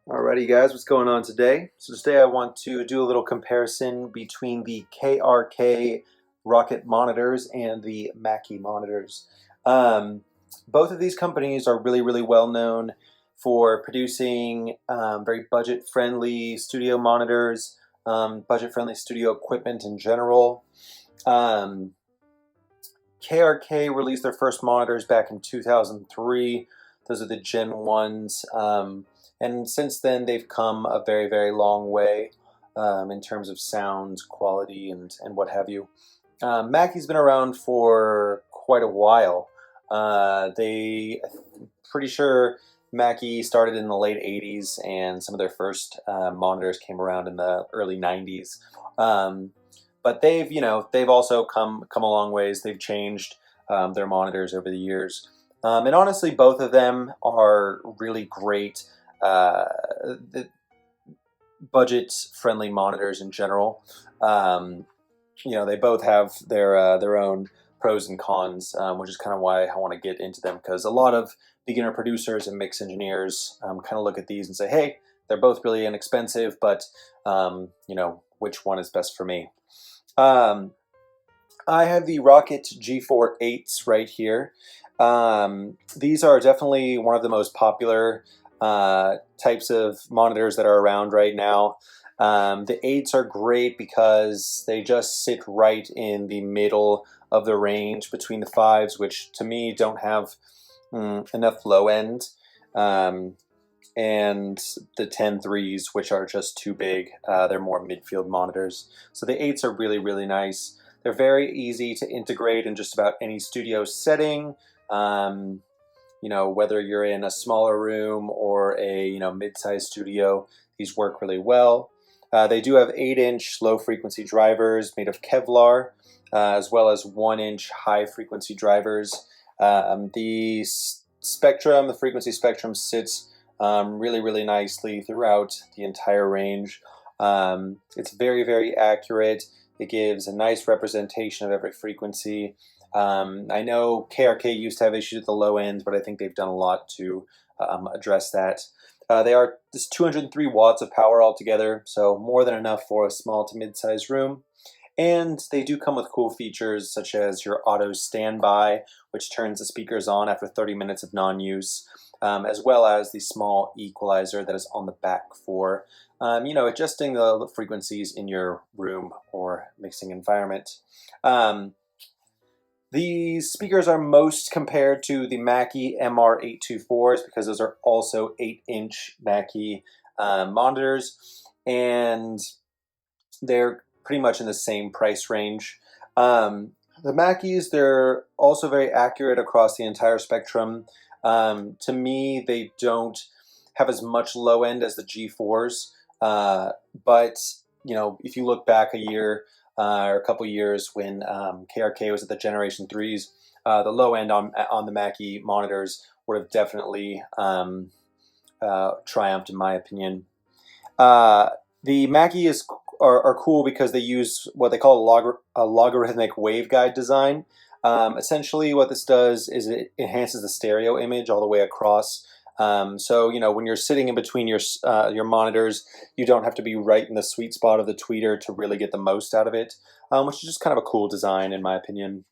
Alrighty guys, what's going on today? So today I want to do a little comparison between the KRK Rokit monitors and the Mackie monitors. Both of these companies are really well known for producing very budget-friendly studio monitors, budget-friendly studio equipment in general. KRK released their first monitors back in 2003. Those are the Gen 1s. And since then, they've come a very long way in terms of sound quality and what have you. Mackie's been around for quite a while. I'm pretty sure Mackie started in the late 80s, and some of their first monitors came around in the early 90s. But they've also come a long ways. They've changed their monitors over the years. And honestly, both of them are really great budget-friendly monitors in general. They both have their own pros and cons, which is kind of why I want to get into them, because a lot of beginner producers and mix engineers kind of look at these and say, hey, they're both really inexpensive, but which one is best for me? I have the ROKIT G4 8s right here. These are definitely one of the most popular types of monitors that are around right now. The 8s are great because they just sit right in the middle of the range between the 5s, which to me don't have enough low end, and the 10.3s, which are just too big. They're more midfield monitors. So the 8s are really nice. They're very easy to integrate in just about any studio setting. Whether you're in a smaller room or a mid-sized studio, these work really well. They do have 8-inch low-frequency drivers made of Kevlar, as well as 1-inch high-frequency drivers. The frequency spectrum sits really nicely throughout the entire range. It's very accurate. It gives a nice representation of every frequency. I know KRK used to have issues at the low end, but I think they've done a lot to address that. There's 203 watts of power altogether, so more than enough for a small to mid-sized room. And they do come with cool features such as your auto standby, which turns the speakers on after 30 minutes of non-use, as well as the small equalizer that is on the back for adjusting the frequencies in your room or mixing environment. These speakers are most compared to the Mackie MR824s because those are also 8-inch Mackie monitors, and they're pretty much in the same price range. The Mackies, they're also very accurate across the entire spectrum. To me, they don't have as much low end as the G4s, but if you look back a year or a couple years when KRK was at the Generation 3s, the low end on the Mackie monitors would have definitely triumphed, in my opinion. The Mackie are cool because they use what they call a logarithmic waveguide design. Essentially what this does is it enhances the stereo image all the way across. So when you're sitting in between your monitors, you don't have to be right in the sweet spot of the tweeter to really get the most out of it, which is just kind of a cool design in my opinion.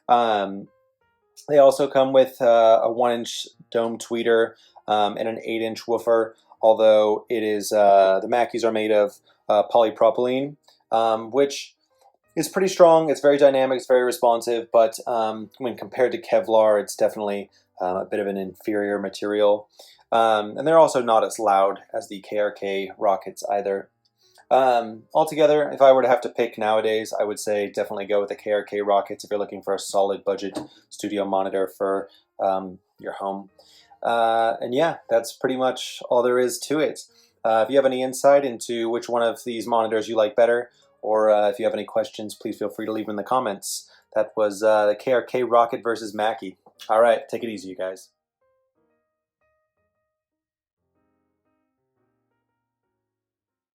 They also come with a 1-inch dome tweeter and an 8-inch woofer, although it is the Mackies are made of polypropylene, which is pretty strong. It's very dynamic, it's very responsive, but when compared to Kevlar, it's definitely a bit of an inferior material. And they're also not as loud as the KRK Rokits either. Altogether, if I were to have to pick nowadays, I would say definitely go with the KRK Rokits if you're looking for a solid budget studio monitor for your home. And yeah, that's pretty much all there is to it. If you have any insight into which one of these monitors you like better, or if you have any questions, please feel free to leave them in the comments. That was the KRK Rokit versus Mackie. All right, take it easy, you guys.